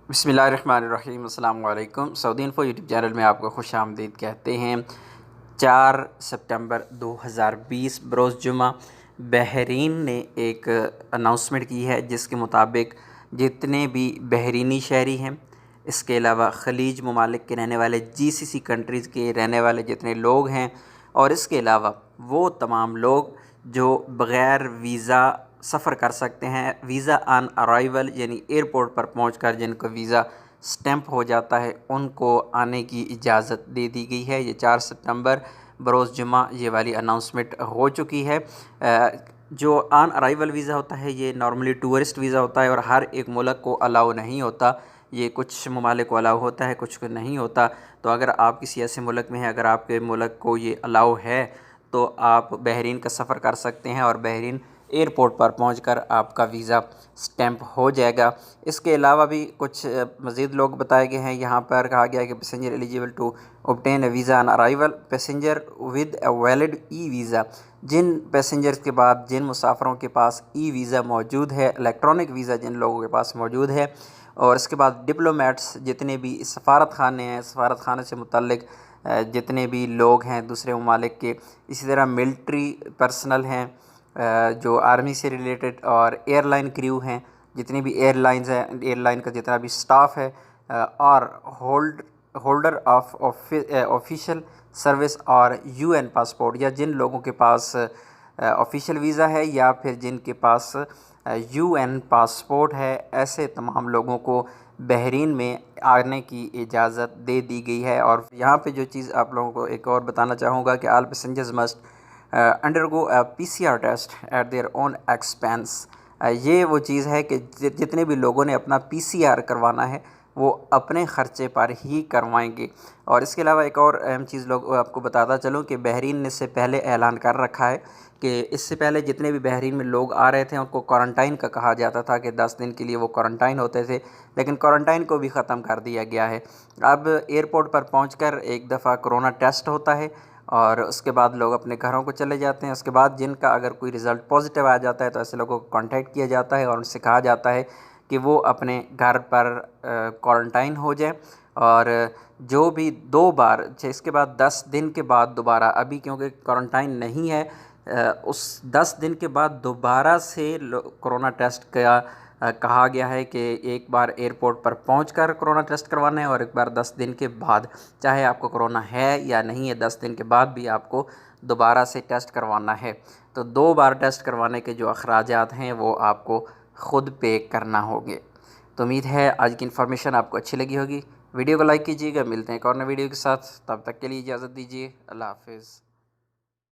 बिस्मिल्लाहिर्रहमानिर्रहीम। अस्सलाम वालेकुम। सऊदी इन्फो यूट्यूब चैनल में आपको खुश आमदीद कहते हैं। 4 सितंबर 2020 बरोज़ जुमा बहरीन ने एक अनाउंसमेंट की है, जिसके मुताबिक जितने भी बहरीनी शहरी हैं, इसके अलावा ख़लीज ममालिक के रहने वाले जीसीसी कंट्रीज़ के रहने वाले जितने लोग हैं, और इसके अलावा वो तमाम लोग जो बग़ैर वीज़ा सफ़र कर सकते हैं, वीज़ा ऑन अराइवल यानी एयरपोर्ट पर पहुंचकर जिनको वीज़ा स्टैंप हो जाता है, उनको आने की इजाज़त दे दी गई है। ये 4 सितंबर बरोज़ जुमा ये वाली अनाउंसमेंट हो चुकी है। जो ऑन अराइवल वीज़ा होता है ये नॉर्मली टूरिस्ट वीज़ा होता है और हर एक मुल्क को अलाउ नहीं होता। ये कुछ ममालिक को अलाउ होता है, कुछ को नहीं होता। तो अगर आप किसी ऐसे मुल्क में हैं, अगर आपके मुल्क को ये अलाउ है, तो आप बहरीन का सफ़र कर सकते हैं और बहरीन एयरपोर्ट पर पहुंचकर आपका वीज़ा स्टैंप हो जाएगा। इसके अलावा भी कुछ मज़ीद लोग बताए गए हैं। यहाँ पर कहा गया है कि passenger eligible to obtain a visa on arrival, passenger with a valid e visa. जिन पैसेंजर्स के बाद जिन मुसाफरों के पास ई वीज़ा मौजूद है, इलेक्ट्रॉनिक वीज़ा जिन लोगों के पास मौजूद है, और इसके बाद डिप्लोमेट्स जितने भी सफारत खाने हैं, सफारत खाने से मुतल्लिक जितने भी लोग हैं दूसरे ममालिक के, इसी तरह मिलिट्री पर्सनल हैं, जो आर्मी से रिलेटेड, और एयरलाइन क्रू हैं, जितनी भी एयरलाइंस हैं, एयरलाइन का जितना भी स्टाफ है, और होल्डर ऑफ ऑफिशियल सर्विस और यूएन पासपोर्ट, या जिन लोगों के पास ऑफिशियल वीज़ा है या फिर जिनके पास यूएन पासपोर्ट है, ऐसे तमाम लोगों को बहरीन में आने की इजाज़त दे दी गई है। और यहाँ पे जो चीज़ आप लोगों को एक और बताना चाहूँगा कि all passengers must undergo a PCR test at their own expense. ये वो चीज़ है कि जितने भी लोगों ने अपना पीसीआर करवाना है वो अपने ख़र्चे पर ही करवाएंगे। और इसके अलावा एक और अहम चीज़ लोग आपको बताता चलूँ कि बहरीन ने इससे पहले ऐलान कर रखा है कि इससे पहले जितने भी बहरीन में लोग आ रहे थे उनको क्वारंटाइन का कहा जाता था कि 10 दिन के लिए वो क्वारंटाइन होते थे, लेकिन क्वारंटाइन को भी ख़त्म कर दिया गया है। अब एयरपोर्ट पर पहुंचकर एक दफ़ा कोरोना टेस्ट होता है और उसके बाद लोग अपने घरों को चले जाते हैं। उसके बाद जिनका अगर कोई रिज़ल्ट पॉजिटिव आ जाता है तो ऐसे लोगों को कांटेक्ट किया जाता है और उनसे कहा जाता है कि वो अपने घर पर क्वारंटाइन हो जाए। और जो भी 2 बार, इसके बाद 10 दिन के बाद दोबारा, अभी क्योंकि क्वारंटाइन नहीं है, उस 10 दिन के बाद दोबारा से कोरोना टेस्ट का कहा गया है कि एक बार एयरपोर्ट पर पहुंचकर कोरोना टेस्ट करवाना है और एक बार 10 दिन के बाद, चाहे आपको कोरोना है या नहीं है, 10 दिन के बाद भी आपको दोबारा से टेस्ट करवाना है। तो 2 बार टेस्ट करवाने के जो अखराजात हैं वो आपको ख़ुद पे करना होंगे। तो उम्मीद है आज की इन्फॉर्मेशन आपको अच्छी लगी होगी। वीडियो को लाइक कीजिएगा। मिलते हैं एक और नए वीडियो के साथ, तब तक के लिए इजाज़त दीजिए। अल्लाह हाफ़िज़।